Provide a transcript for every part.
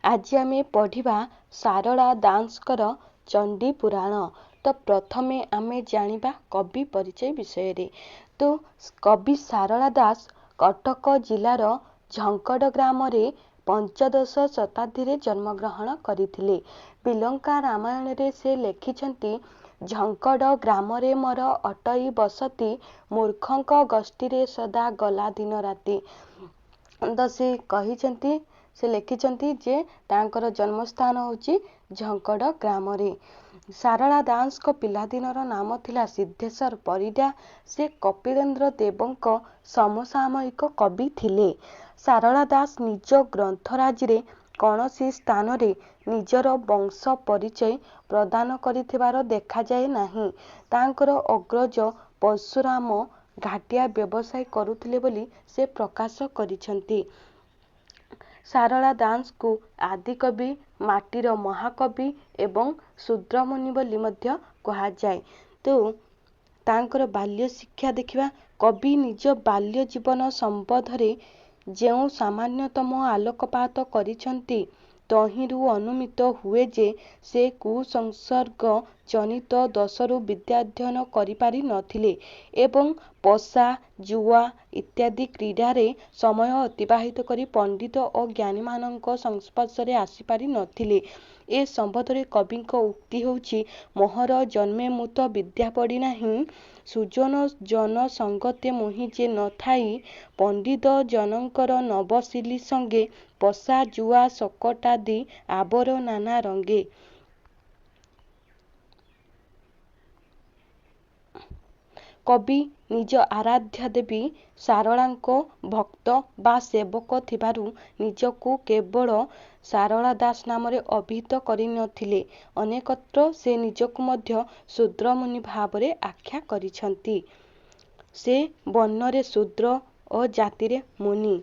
आज आमे पढ़िबा सारला दासଙ୍କର चंडी पुराण। तो प्रथमे आमे जानिबा कवि परिचय विषय रे। तो कवि सारला दास कटक जिलार झंकड़ ग्राम रे पंचदश शताब्दी रे जन्मग्रहण करथिले। बिलंका रामायण रे से लेखिछंती झंकड़ ग्राम रे मोर अटई बसती मूर्खंक गष्टी रे सदा गला दिन राति। तो से कहिछंती से लेखिछंती जे तांकर जन्मस्थान होची झंकड़ ग्राम रे। सारला दास को पिलादिनर नाम थिला सिद्धेश्वर परिडा। से कपिलेन्द्र देवଙ୍କ समसामयिक कवि थिले। सारला दास निज ग्रंथराज रे कौनसी स्थान रे निजर वंश परिचय प्रदान करिथिबार देखा जाए नाही। तांकर अग्रज परशुराम घाटिया व्यवसाय करुथिले बोली से प्रकाश करिछंती। सारला दास को आदिकवि, माटीर महाकवि एवं शूद्रमुनि बोली मध्य कहा जाए। तो तांकर बाल्य शिक्षा देखिबा। कवि निज बाल्य जीवन संबंधरे जेउ सामान्यतम आलोकपात करिछंती तहिरू अनुमित हुए जे से कुसंसर्ग जनित दोषरू विद्याध्ययन करिपारि नथिले एवं पशा, जुआ इत्यादि क्रीडारे समय अतिबाहित करी पंडित और ज्ञानी मानक संस्पर्शरे आसीपारि नथिले। ए संबंधरे कविंक उक्ति होउछि मोहर जन्मे मुत विद्या पड़ी नाही सुजन जन संगते मोहि जे न थाई पंडित जनकर नबसिली संगे पशा जुआ सकटादि आबर नाना रंगे। कवि निज आराध्या देवी सारलांको भक्त बा सेवक थिबारु निजकु केवल सारला दास नामरे अभिहित करिनथिले। अनेकत्र से निजकु मध्य शूद्रमुनि भावरे आख्या करिछंती। से वर्णरे शूद्र और जातिरे मुनि।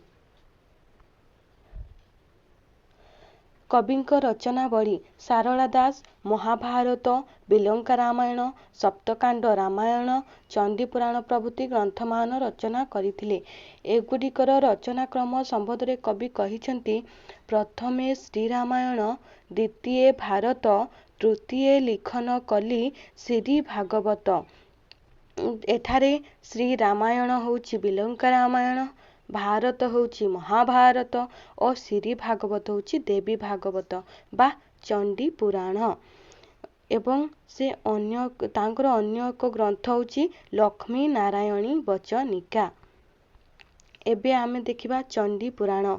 कविंक रचनावली सारला दास महाभारत, बिलंका रामायण, सप्तकांड रामायण, चंडीपुराण प्रभृति ग्रंथमान रचना करथिले। एगुड़िकर रचनाक्रम संबंधरे कवि कहिछंती प्रथमे श्री रामायण, द्वितीय भारत, तृतीय लिखन कली श्री भागवत। एठारे श्री रामायण होउछि बिलंका रामायण, भारत होउछि महाभारत और श्री भागवत होउछि देवी भागवत बा चंडी पुराण। एवं से अन्य तांकर अन्य एक ग्रंथ होउछि लक्ष्मी नारायणी वचनिका। एबे आमे देखिबा चंडी पुराण।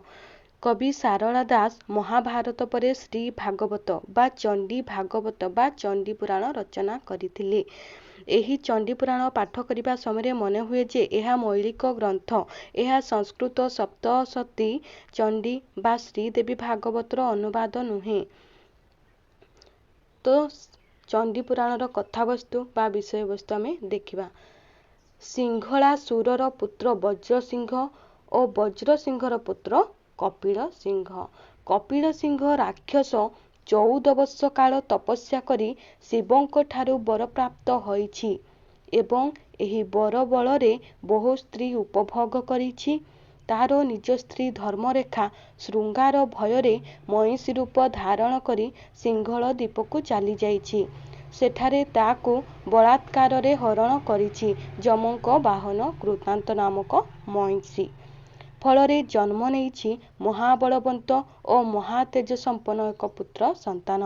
कवि सारला दास महाभारत परे श्री भागवत बा चंडी भागवत बा चंडी पुराण रचना करिथिले। एही चंडी पुराण पाठ करिबा समय मन हुए जे एहा मौलिक ग्रंथ। एहा संस्कृत सप्तशती चंडी बा श्रीदेवी भागवतर अनुवाद नुहे। तो चंडी पुराणर कथावस्तु बा विषय वस्तु आमे देखिबा। सिंहला सुरर पुत्र वज्रसिंह और वज्रसिंहर पुत्र कपिल सिंह। कपिल सिंह राक्षस 14 वर्ष काल तपस्या करी शिवंक ठारू वर प्राप्त होइछि एवं एही वर बलरे बहु स्त्री उपभोग करिछि। तार निज स्त्री धर्मरेखा श्रृंगार भୟରେ महिषी रूप धारण करी सिंहल द्वीपकु चली जाइछि। सेठारे ताकु बलात्कारे हरण करिछि जमंक बाहन कृतांत नामक महिषी। फलरे जन्म नेइछि महाबलवंत और महातेज संपन्न एक पुत्र संतान।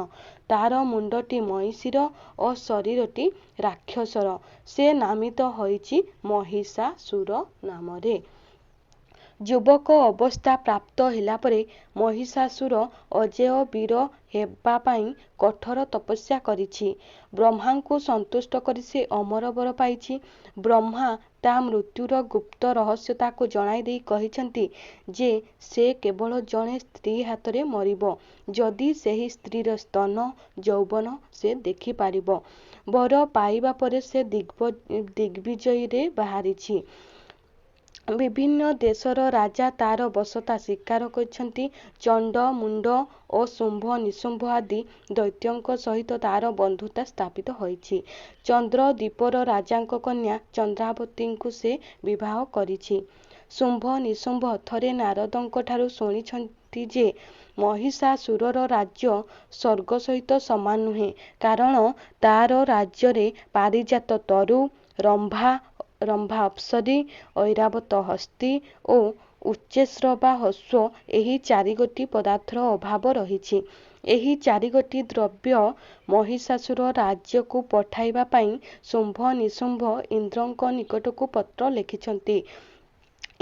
तार मुंडटी महिषीर और शरीरटी राक्षसर। से नामित होइछि महिषासुर नामरे। युवक अवस्था प्राप्त होला परे महिषासुर अजेय वीर हेबा पाई कठोर तपस्या करिछि। ब्रह्मांकु संतुष्ट करी से अमर वर पाइछि। ब्रह्मा ता मृत्युर गुप्त रहस्यताकु जणाई देई कहिछंती जे से केवल जणे स्त्री हातरे मरिब जदि सेही स्त्रीर स्तन यौवन से देखि पारिब। वर पाइबा परे से दिग्विजयी रे बाहरिछि। विभिन्न देशर राजा तार बसता स्वीकार करछंती। चंड, मुंड और शुंभ निशुंभ आदि दैत्यंक सहित तार बंधुता स्थापित होइछि। चंद्र द्वीपर राजांक कन्या चंद्रावतींकु से विवाह करिछि। शुंभ निशुंभ थरे नारदंक ठारू शुणिछंती जे ମହିଷାସୁରର ରାଜ୍ୟ ସ୍ୱର୍ଗ ସହିତ ସମାନ ନୁହେଁ, କାରଣ ତାର ରାଜ୍ୟରେ ପାରିଜାତ ତରୁ, ରମ୍ଭା ଅପ୍ସରୀ, ଐରାବତ ହସ୍ତୀ ଓ ଉଚ୍ଚୈଃଶ୍ରବା ହଂସ ଏହି ଚାରିଗୋଟି ପଦାର୍ଥର ଅଭାବ ରହିଛି। ଏହି ଚାରିଗୋଟି ଦ୍ରବ୍ୟ ମହିଷାସୁର ରାଜ୍ୟକୁ ପଠାଇବା ପାଇଁ ଶୁମ୍ଭ ନିଶୁମ୍ଭ ଇନ୍ଦ୍ରଙ୍କ ନିକଟକୁ ପତ୍ର ଲେଖିଛନ୍ତି।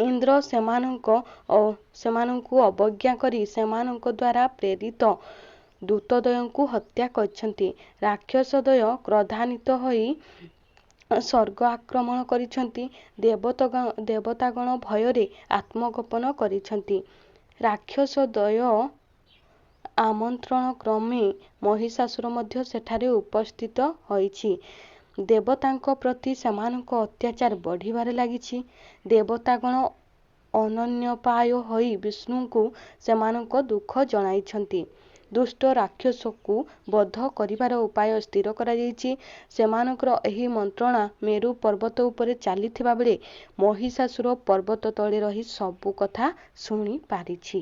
ଇନ୍ଦ୍ର ସେମାନଙ୍କୁ ଅବଜ୍ଞା କରି ସେମାନଙ୍କ ଦ୍ୱାରା ପ୍ରେରିତ ଦୂତଦ୍ୱୟଙ୍କୁ ହତ୍ୟା କରିଛନ୍ତି। ରାକ୍ଷସଦ୍ୱୟ କ୍ରୋଧାନ୍ୱିତ ହୋଇ ସ୍ୱର୍ଗ ଆକ୍ରମଣ କରିଛନ୍ତି। ଦେବତାଗଣ ଭୟରେ ଆତ୍ମଗୋପନ କରିଛନ୍ତି। ରାକ୍ଷସଦ୍ୱୟ ଆମନ୍ତ୍ରଣ କ୍ରମେ ମହିଷାସୁର ମଧ୍ୟ ସେଠାରେ ଉପସ୍ଥିତ ହୋଇଛି। ଦେବତାଙ୍କ ପ୍ରତି ସେମାନଙ୍କ ଅତ୍ୟାଚାର ବଢ଼ିବାରେ ଲାଗିଛି। ଦେବତାଗଣ ଅନନ୍ୟୋପାୟ ହୋଇ ବିଷ୍ଣୁଙ୍କୁ ସେମାନଙ୍କ ଦୁଃଖ ଜଣାଇଛନ୍ତି। ଦୁଷ୍ଟ ରାକ୍ଷସକୁ ବଧ କରିବାର ଉପାୟ ସ୍ଥିର କରାଯାଇଛି। ସେମାନଙ୍କର ଏହି ମନ୍ତ୍ରଣା ମେରୁ ପର୍ବତ ଉପରେ ଚାଲିଥିବା ବେଳେ ମହିଷାସୁର ପର୍ବତ ତଳେ ରହି ସବୁ କଥା ଶୁଣିପାରିଛି।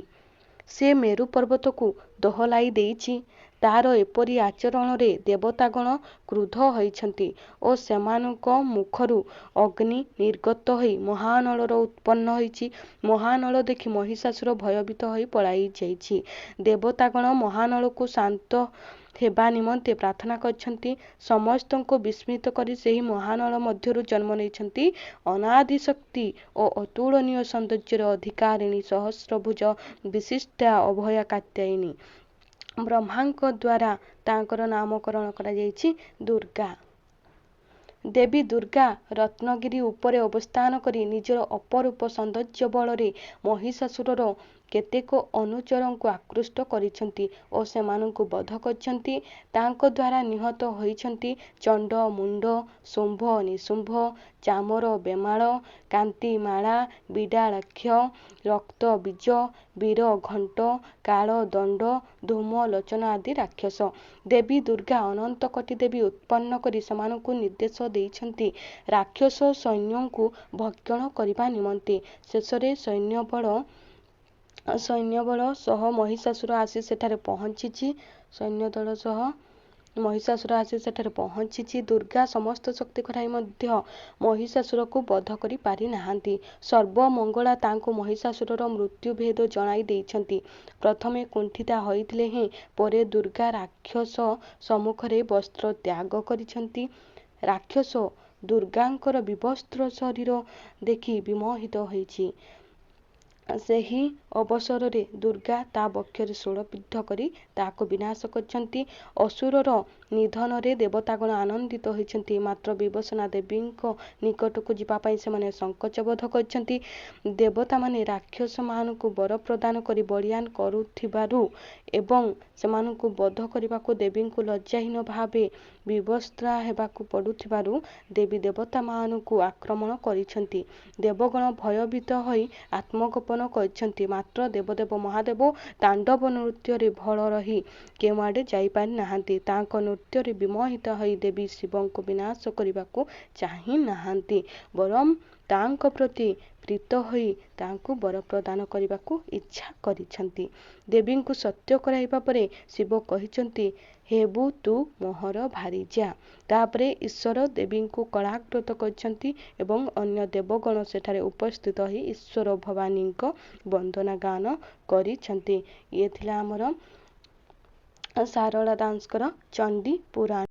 ସେ ମେରୁ ପର୍ବତକୁ ଦୋହଲାଇ ଦେଇଛି। ତାର ଏପରି ଆଚରଣରେ ଦେବତାଗଣ କ୍ରୁଦ୍ଧ ହୋଇଛନ୍ତି ଓ ସେମାନଙ୍କ ମୁଖରୁ ଅଗ୍ନି ନିର୍ଗତ ହୋଇ ମହାନଳର ଉତ୍ପନ୍ନ ହୋଇଛି। ମହାନଳ ଦେଖି ମହିଷାସୁର ଭୟଭୀତ ହୋଇ ପଳାଇଯାଇଛି। ଦେବତାଗଣ ମହାନଳକୁ ଶାନ୍ତ ହେବା ନିମନ୍ତେ ପ୍ରାର୍ଥନା କରିଛନ୍ତି। ସମସ୍ତଙ୍କୁ ବିସ୍ମିତ କରି ସେହି ମହାନଳ ମଧ୍ୟରୁ ଜନ୍ମ ନେଇଛନ୍ତି ଅନାଦି ଶକ୍ତି ଓ ଅତୁଳନୀୟ ସୌନ୍ଦର୍ଯ୍ୟର ଅଧିକାରିଣୀ ସହସ୍ରଭୁଜ ବିଶିଷ୍ଟା ଅଭୟା କାତ୍ୟାୟନୀ। ବ୍ରହ୍ମାଙ୍କ ଦ୍ୱାରା ତାଙ୍କର ନାମକରଣ କରାଯାଇଛି ଦୁର୍ଗା। ଦେବୀ ଦୁର୍ଗା ରତ୍ନଗିରି ଉପରେ ଅବସ୍ଥାନ କରି ନିଜର ଅପରୂପ ସୌନ୍ଦର୍ଯ୍ୟ ବଳରେ ମହିଷାସୁରର କେତେକ ଅନୁଚରଙ୍କୁ ଆକୃଷ୍ଟ କରିଛନ୍ତି ଓ ସେମାନଙ୍କୁ ବଧ କରିଛନ୍ତି। ତାଙ୍କ ଦ୍ୱାରା ନିହତ ହୋଇଛନ୍ତି ଚଣ୍ଡ ମୁଣ୍ଡ, ଶୁମ୍ଭ ନିଶୁମ୍ଭ, ଚାମର ବେମାଳ, କାନ୍ତିମାଳା, ବିଡ଼ାଳକ୍ଷ, ରକ୍ତବୀଜ, ବୀରଘଣ୍ଟ, କାଳଦଣ୍ଡ, ଧୂମଲୋଚନ ଆଦି ରାକ୍ଷସ। ଦେବୀ ଦୁର୍ଗା ଅନନ୍ତ କୋଟି ଦେବୀ ଉତ୍ପନ୍ନ କରି ସେମାନଙ୍କୁ ନିର୍ଦ୍ଦେଶ ଦେଇଛନ୍ତି ରାକ୍ଷସ ସୈନ୍ୟଙ୍କୁ ଭକ୍ଷଣ କରିବା ନିମନ୍ତେ। ଶେଷରେ ସୈନ୍ୟବଳ ସହ ମହିଷାସୁର ଆସି ସେଠାରେ ପହଞ୍ଚିଛି। ଦୁର୍ଗା ସମସ୍ତ ଶକ୍ତି ଖଟାଇ ମଧ୍ୟ ମହିଷାସୁରକୁ ବଧ କରି ପାରିନାହାନ୍ତି। ସର୍ବମଙ୍ଗଳା ତାଙ୍କୁ ମହିଷାସୁରର ମୃତ୍ୟୁ ଭେଦ ଜଣାଇ ଦେଇଛନ୍ତି। ପ୍ରଥମେ କୁଣ୍ଠିତା ହୋଇଥିଲେ ହେଁ ପରେ ଦୁର୍ଗା ରାକ୍ଷସ ସମ୍ମୁଖରେ ବସ୍ତ୍ର ତ୍ୟାଗ କରିଛନ୍ତି। ରାକ୍ଷସ ଦୁର୍ଗାଙ୍କର ବିବସ୍ତ୍ର ଶରୀର ଦେଖି ବିମୋହିତ ହୋଇଛି। ସେହି ଅବସରରେ ଦୁର୍ଗା ତା ବକ୍ଷରେ ଶୂଳ ବିଦ୍ଧ କରି ତାହାକୁ ବିନାଶ କରିଛନ୍ତି। ଅସୁରର ନିଧନରେ ଦେବତାଗଣ ଆନନ୍ଦିତ ହୋଇଛନ୍ତି। ମାତ୍ର ବିଭୀଷଣା ଦେବୀଙ୍କ ନିକଟକୁ ଯିବା ପାଇଁ ସେମାନେ ସଂକୋଚ ବୋଧ କରିଛନ୍ତି। ଦେବତାମାନେ ରାକ୍ଷସମାନଙ୍କୁ ବର ପ୍ରଦାନ କରି ବଳିୟାନ କରୁଥିବାରୁ ଏବଂ ସେମାନଙ୍କୁ ବଧ କରିବାକୁ ଦେବୀଙ୍କୁ ଲଜ୍ଜାହୀନ ଭାବେ ବିବସ୍ତ୍ରା ହେବାକୁ ପଡୁଥିବାରୁ ଦେବୀ ଦେବତାମାନଙ୍କୁ ଆକ୍ରମଣ କରିଛନ୍ତି। ଦେବଗଣ ଭୟଭୀତ ହୋଇ ଆତ୍ମଗୋପନ କରିଛନ୍ତି। ମାତ୍ର ଦେବଦେବ ମହାଦେବ ତାଣ୍ଡବ ନୃତ୍ୟରେ ଭଳ ରହି କେଉଁଆଡ଼େ ଯାଇପାରି ନାହାନ୍ତି। ତାଙ୍କ ନୃତ୍ୟରେ ବିମୋହିତ ହୋଇ ଦେବୀ ଶିବଙ୍କୁ ବିନାଶ କରିବାକୁ ଚାହିଁ ନାହାନ୍ତି, ବରଂ ତାଙ୍କ ପ୍ରତି ପ୍ରୀତ ହୋଇ ତାଙ୍କୁ ବର ପ୍ରଦାନ କରିବାକୁ ଇଚ୍ଛା କରିଛନ୍ତି। ଦେବୀଙ୍କୁ ସତ୍ୟ କରାଇବା ପରେ ଶିବ କହିଛନ୍ତି, ହେବୁ ତୁ ମୋହର ଭାରିଜା। ତାପରେ ଈଶ୍ୱର ଦେବୀଙ୍କୁ କଳାଗ୍ରତ କରିଛନ୍ତି ଏବଂ ଅନ୍ୟ ଦେବଗଣ ସେଠାରେ ଉପସ୍ଥିତ ହୋଇ ଈଶ୍ୱର ଭବାନୀଙ୍କ ବନ୍ଦନା ଗାନ କରିଛନ୍ତି। ଇଏ ଥିଲା ଆମର ଶାରଳା ଦାସଙ୍କର ଚଣ୍ଡୀ ପୁରାଣ।